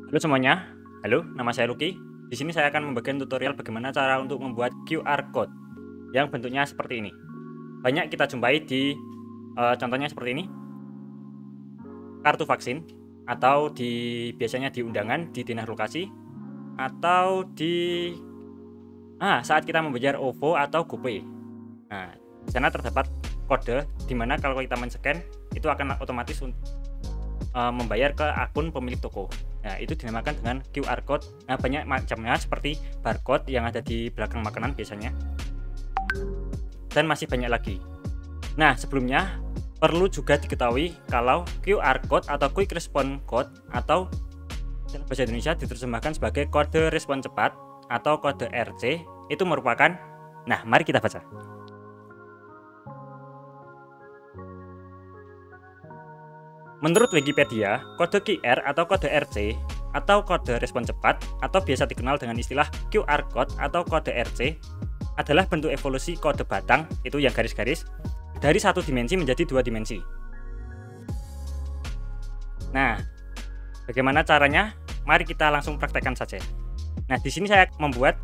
Halo semuanya, halo, nama saya Lucky. Di sini saya akan membagikan tutorial bagaimana cara untuk membuat QR code yang bentuknya seperti ini. Banyak kita jumpai di contohnya seperti ini, kartu vaksin, atau biasanya di undangan, di dinas lokasi, atau saat kita membayar OVO atau GoPay. Nah, di sana terdapat kode di mana kalau kita men-scan itu akan otomatis membayar ke akun pemilik toko. Nah, itu dinamakan dengan QR code. Nah, banyak macamnya seperti barcode yang ada di belakang makanan biasanya. Dan masih banyak lagi. Nah, sebelumnya perlu juga diketahui kalau QR code atau Quick Response Code atau dalam bahasa Indonesia diterjemahkan sebagai kode respon cepat atau kode RC itu merupakan, nah mari kita baca. Menurut Wikipedia, kode QR atau kode RC atau kode respon cepat atau biasa dikenal dengan istilah QR code atau kode RC adalah bentuk evolusi kode batang, itu yang garis-garis, dari satu dimensi menjadi dua dimensi. Nah, bagaimana caranya? Mari kita langsung praktekkan saja. Nah, di sini saya membuat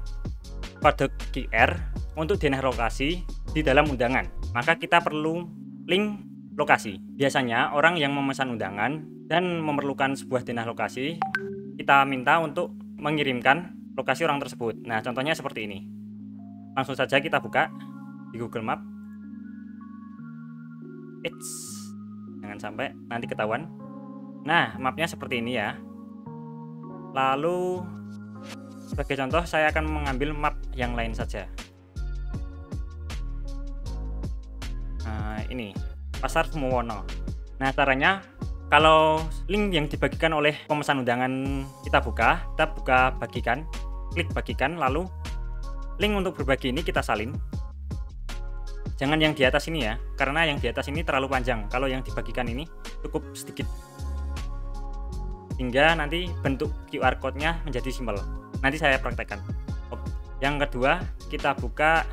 kode QR untuk dinas lokasi di dalam undangan. Maka kita perlu link lokasi. Biasanya orang yang memesan undangan dan memerlukan sebuah dinas lokasi, kita minta untuk mengirimkan lokasi orang tersebut. Nah, contohnya seperti ini. Langsung saja kita buka di Google Map. Jangan sampai nanti ketahuan. Nah, mapnya seperti ini ya. Lalu sebagai contoh saya akan mengambil map yang lain saja. Nah, ini Pasar Sumuwono. Nah, caranya kalau link yang dibagikan oleh pemesan undangan kita buka bagikan, klik bagikan, lalu link untuk berbagi ini kita salin. Jangan yang di atas ini ya, karena yang di atas ini terlalu panjang. Kalau yang dibagikan ini cukup sedikit, hingga nanti bentuk QR code-nya menjadi simpel. Nanti saya praktekkan. Yang kedua, kita buka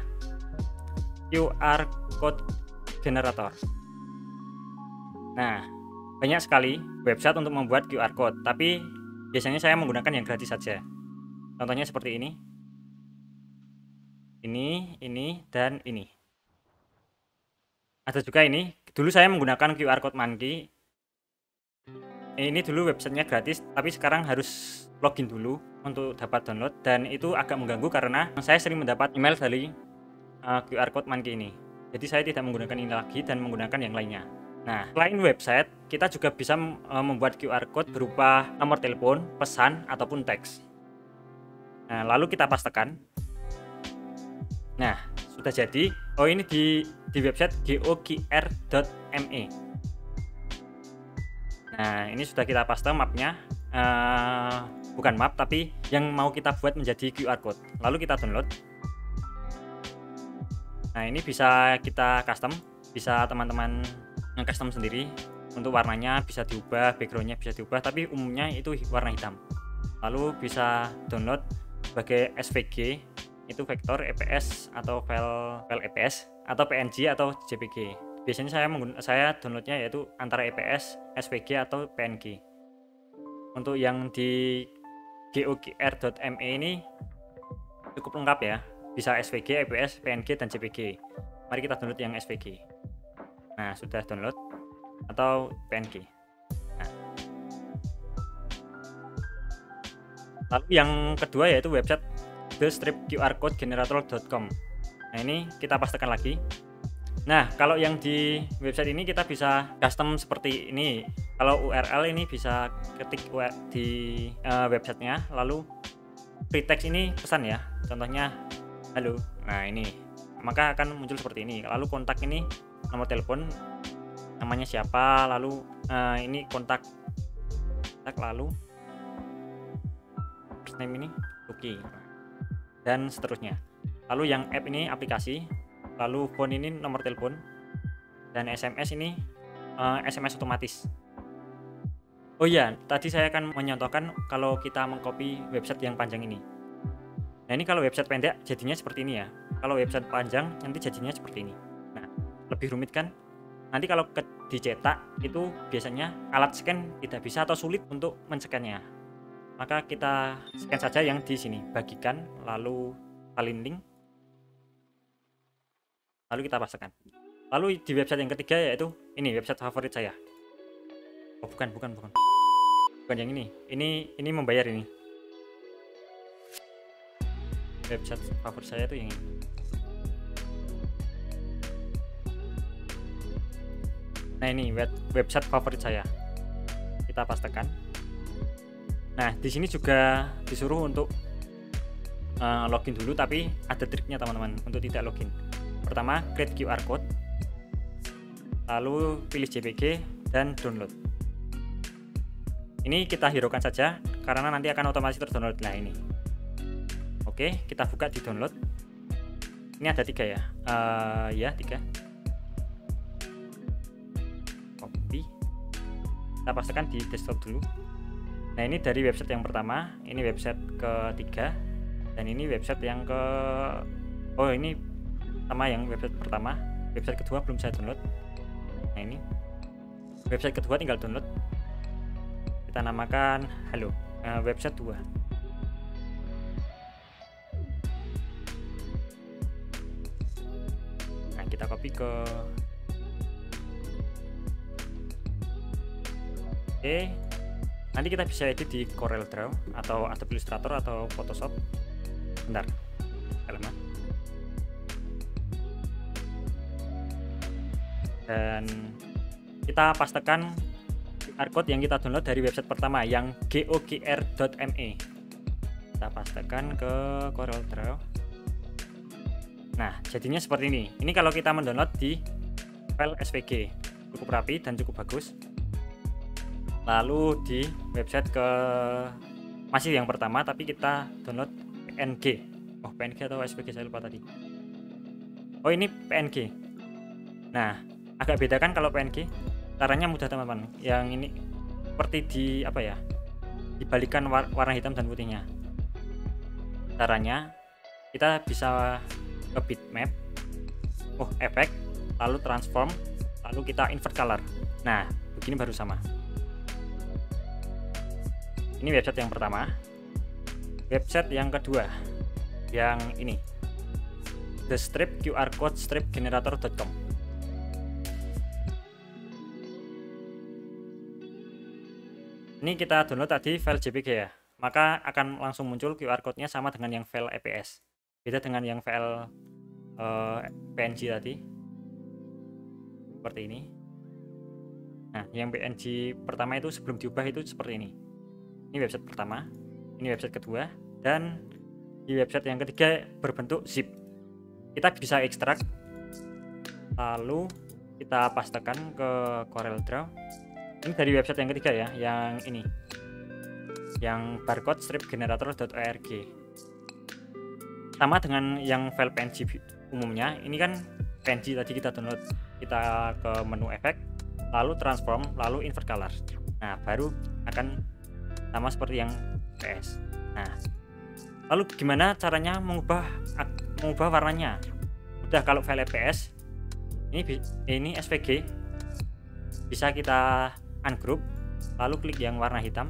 QR code generator. Nah, banyak sekali website untuk membuat QR code, tapi biasanya saya menggunakan yang gratis saja. Contohnya seperti ini, dan ini. Ada juga ini, dulu saya menggunakan QR code Monkey. Ini dulu websitenya gratis, tapi sekarang harus login dulu untuk dapat download, dan itu agak mengganggu karena saya sering mendapat email dari QR code Monkey ini. Jadi saya tidak menggunakan ini lagi dan menggunakan yang lainnya. Nah, selain website, kita juga bisa membuat QR code berupa nomor telepon, pesan, ataupun teks. Nah, lalu kita pastekan. Nah, sudah jadi. Oh, ini di website gokr.me. Nah, ini sudah kita paste mapnya. Bukan map, tapi yang mau kita buat menjadi QR code. Lalu kita download. Nah, ini bisa kita custom, bisa teman-teman custom sendiri. Untuk warnanya bisa diubah, backgroundnya bisa diubah, tapi umumnya itu warna hitam. Lalu bisa download sebagai SVG, itu vektor EPS atau file EPS, atau PNG atau JPG. Biasanya saya downloadnya yaitu antara EPS, SVG atau PNG. Untuk yang di gokr.me ini cukup lengkap ya, bisa SVG, EPS, PNG, dan JPG. Mari kita download yang SVG. Nah, sudah download, atau PNG. Nah. Lalu yang kedua yaitu website the-qrcodegenerator.com. Nah, ini kita pastekan lagi. Nah, kalau yang di website ini kita bisa custom seperti ini. Kalau URL ini bisa ketik di websitenya, lalu free text ini pesan ya. Contohnya halo. Nah, ini maka akan muncul seperti ini. Lalu kontak ini nomor telepon, namanya siapa, lalu ini kontak, lalu first name ini Lucky, dan seterusnya. Lalu yang app ini aplikasi, lalu phone ini nomor telepon, dan SMS ini SMS otomatis. Oh iya, tadi saya akan menyontohkan kalau kita mengcopy website yang panjang ini. Nah, ini kalau website pendek jadinya seperti ini ya. Kalau website panjang nanti jadinya seperti ini. Nah, lebih rumit kan? Nanti kalau dicetak itu biasanya alat scan tidak bisa atau sulit untuk men-scan-nya. maka kita scan saja yang di sini, bagikan, lalu salin link, lalu kita pastikan. Lalu di website yang ketiga yaitu ini website favorit saya. Oh bukan yang ini. Ini membayar ini. Website favorit saya itu yang ini. Nah ini website favorit saya. Kita pastikan. Nah di sini juga disuruh untuk login dulu, tapi ada triknya teman-teman untuk tidak login. Pertama, create QR code, lalu pilih JPG dan download. Ini kita hiraukan saja karena nanti akan otomatis terdownload. Nah ini. Oke, kita buka di download. Ini ada 3 ya. Ya 3. Copy. Kita pastikan di desktop dulu. Nah ini dari website yang pertama, ini website ketiga, dan ini website yang ke, oh ini sama yang website pertama. Website kedua belum saya download. Nah ini website kedua tinggal download. Kita namakan halo, website 2. Nah kita copy ke, oke. Nanti kita bisa edit di Corel Draw atau Adobe Illustrator atau Photoshop. Bentar, elemen. Dan kita pastikan QR code yang kita download dari website pertama yang gogr.me. Kita pastikan ke Corel Draw. Nah, jadinya seperti ini. Ini kalau kita mendownload di file SVG, cukup rapi dan cukup bagus. Lalu di website ke masih yang pertama, tapi kita download PNG. Oh, PNG atau SVG saya lupa tadi. Oh, ini PNG. Nah, agak beda kan kalau PNG. Caranya mudah teman-teman. Yang ini seperti di apa ya? Dibalikan warna hitam dan putihnya. Caranya kita bisa ke bitmap. Oh, efek, lalu transform, lalu kita invert color. Nah, begini baru sama. Ini website yang pertama. Website yang kedua, yang ini, the strip QR code strip generator.com. Ini kita download tadi file JPG ya, maka akan langsung muncul QR code-nya sama dengan yang file EPS. Beda dengan yang file PNG tadi, seperti ini. Nah, yang PNG pertama itu sebelum diubah itu seperti ini. Ini website pertama, ini website kedua, dan di website yang ketiga berbentuk zip. Kita bisa ekstrak, lalu kita pastekan ke Corel Draw. Ini dari website yang ketiga ya, yang ini, yang barcode strip generator.org. Sama dengan yang file PNG umumnya. Ini kan PNG tadi kita download, kita ke menu efek, lalu transform, lalu invert color. Nah, baru akan sama seperti yang PS. Nah, lalu gimana caranya mengubah warnanya? Udah, kalau file PS ini SVG, bisa kita ungroup, lalu klik yang warna hitam.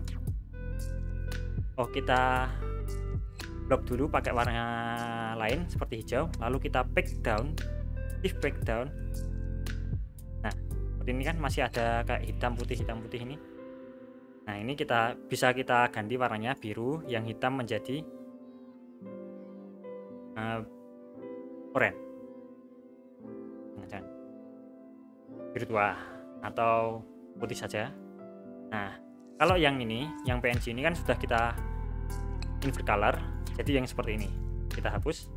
Oh, kita blok dulu pakai warna lain seperti hijau, lalu kita background, shift background. Nah, seperti ini kan masih ada kayak hitam putih ini. Nah, ini bisa kita ganti warnanya biru, yang hitam menjadi oranye. Jangan biru tua atau putih saja. Nah, kalau yang ini, yang PNG ini kan sudah kita invert color, jadi yang seperti ini. Kita hapus.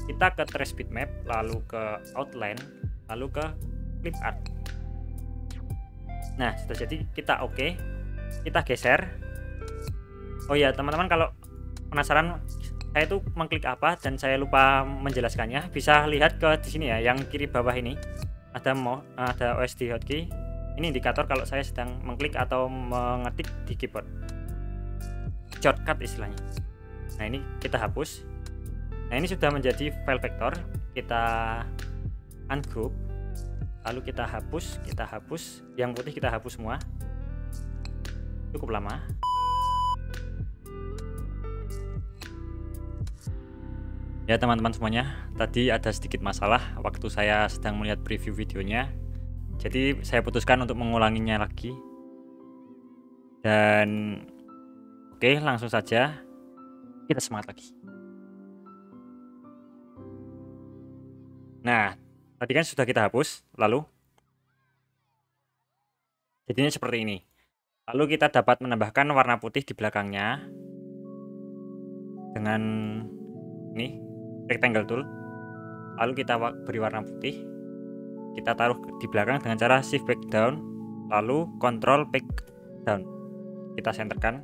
Kita ke trace bitmap, lalu ke outline, lalu ke clip art. Nah, sudah jadi, kita oke. Kita geser. Oh ya teman-teman, kalau penasaran saya itu mengklik apa dan saya lupa menjelaskannya, bisa lihat ke di sini ya, yang kiri bawah ini ada OSD hotkey. Ini indikator kalau saya sedang mengklik atau mengetik di keyboard, shortcut istilahnya. Nah, ini kita hapus. Nah, ini sudah menjadi file vektor. Kita ungroup, lalu kita hapus, yang putih kita hapus semua. Cukup lama. Ya teman-teman semuanya, tadi ada sedikit masalah waktu saya sedang melihat preview videonya. Jadi saya putuskan untuk mengulanginya lagi. Dan oke, langsung saja kita semangat lagi. Nah, tadi kan sudah kita hapus, lalu jadinya seperti ini. Lalu kita dapat menambahkan warna putih di belakangnya dengan ini rectangle tool. Lalu kita beri warna putih. Kita taruh di belakang dengan cara shift back down, lalu control back down. Kita senterkan.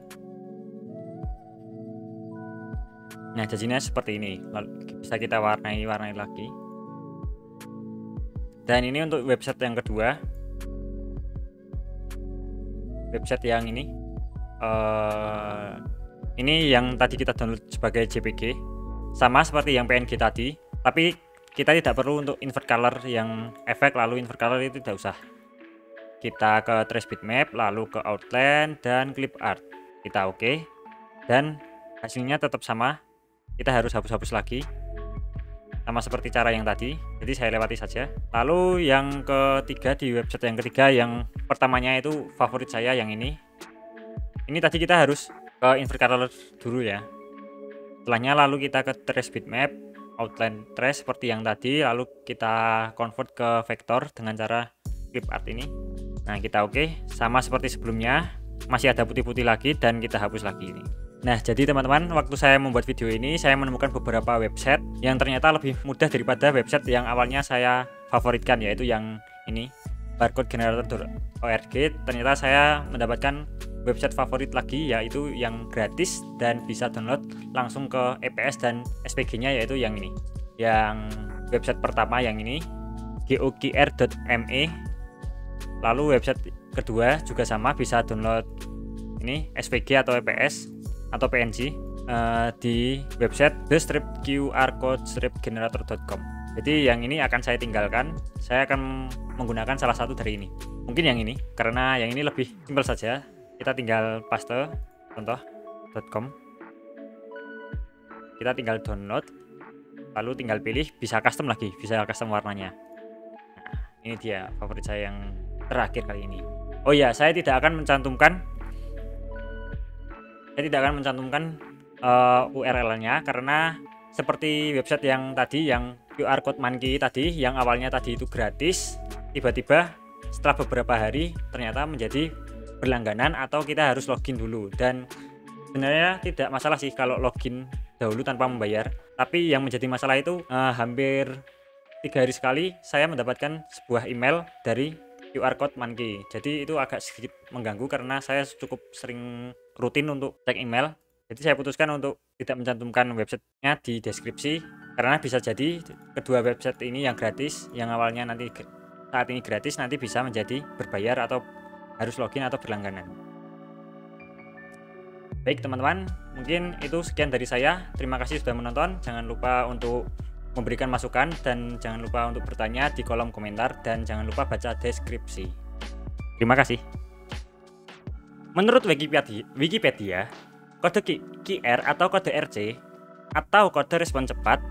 Nah, jadinya seperti ini. Lalu bisa kita warnai lagi. Dan ini untuk website yang kedua. Website yang ini yang tadi kita download sebagai JPG, sama seperti yang PNG tadi, tapi kita tidak perlu untuk invert color yang efek, lalu invert color itu tidak usah. Kita ke trace bitmap, lalu ke outline dan clip art, kita oke, dan hasilnya tetap sama. Kita harus hapus-hapus lagi, sama seperti cara yang tadi, jadi saya lewati saja. Lalu yang ketiga, di website yang ketiga, yang pertamanya itu favorit saya yang ini tadi kita harus ke invert color dulu ya. Setelahnya lalu kita ke trace bitmap, outline trace seperti yang tadi, lalu kita convert ke vektor dengan cara clip art ini. Nah, kita oke, sama seperti sebelumnya, masih ada putih-putih lagi dan kita hapus lagi ini. Nah, jadi teman-teman, waktu saya membuat video ini, saya menemukan beberapa website yang ternyata lebih mudah daripada website yang awalnya saya favoritkan, yaitu yang ini, barcodegenerator.org. Ternyata saya mendapatkan website favorit lagi, yaitu yang gratis dan bisa download langsung ke EPS dan SPG-nya, yaitu yang ini. Yang website pertama yang ini, gokr.me. Lalu website kedua juga sama, bisa download ini SPG atau EPS atau PNG di website the-qrcode-generator.com. Jadi yang ini akan saya tinggalkan, saya akan menggunakan salah satu dari ini. Mungkin yang ini, karena yang ini lebih simpel saja. Kita tinggal paste contoh.com, kita tinggal download, lalu tinggal pilih, bisa custom lagi, bisa custom warnanya. Nah, ini dia favorit saya yang terakhir kali ini. Oh ya, saya tidak akan mencantumkan URL-nya, karena seperti website yang tadi, yang QR code monkey tadi, yang awalnya tadi itu gratis, tiba-tiba setelah beberapa hari ternyata menjadi berlangganan atau kita harus login dulu. Dan sebenarnya tidak masalah sih kalau login dahulu tanpa membayar, tapi yang menjadi masalah itu hampir 3 hari sekali saya mendapatkan sebuah email dari QR code monkey. Jadi itu agak sedikit mengganggu karena saya cukup sering rutin untuk cek email. Jadi saya putuskan untuk tidak mencantumkan websitenya di deskripsi, karena bisa jadi kedua website ini yang gratis, yang awalnya nanti saat ini gratis, nanti bisa menjadi berbayar atau harus login atau berlangganan. Baik teman-teman, mungkin itu sekian dari saya. Terima kasih sudah menonton. Jangan lupa untuk memberikan masukan dan jangan lupa untuk bertanya di kolom komentar dan jangan lupa baca deskripsi. Terima kasih. Menurut Wikipedia, kode QR atau kode RC atau kode respon cepat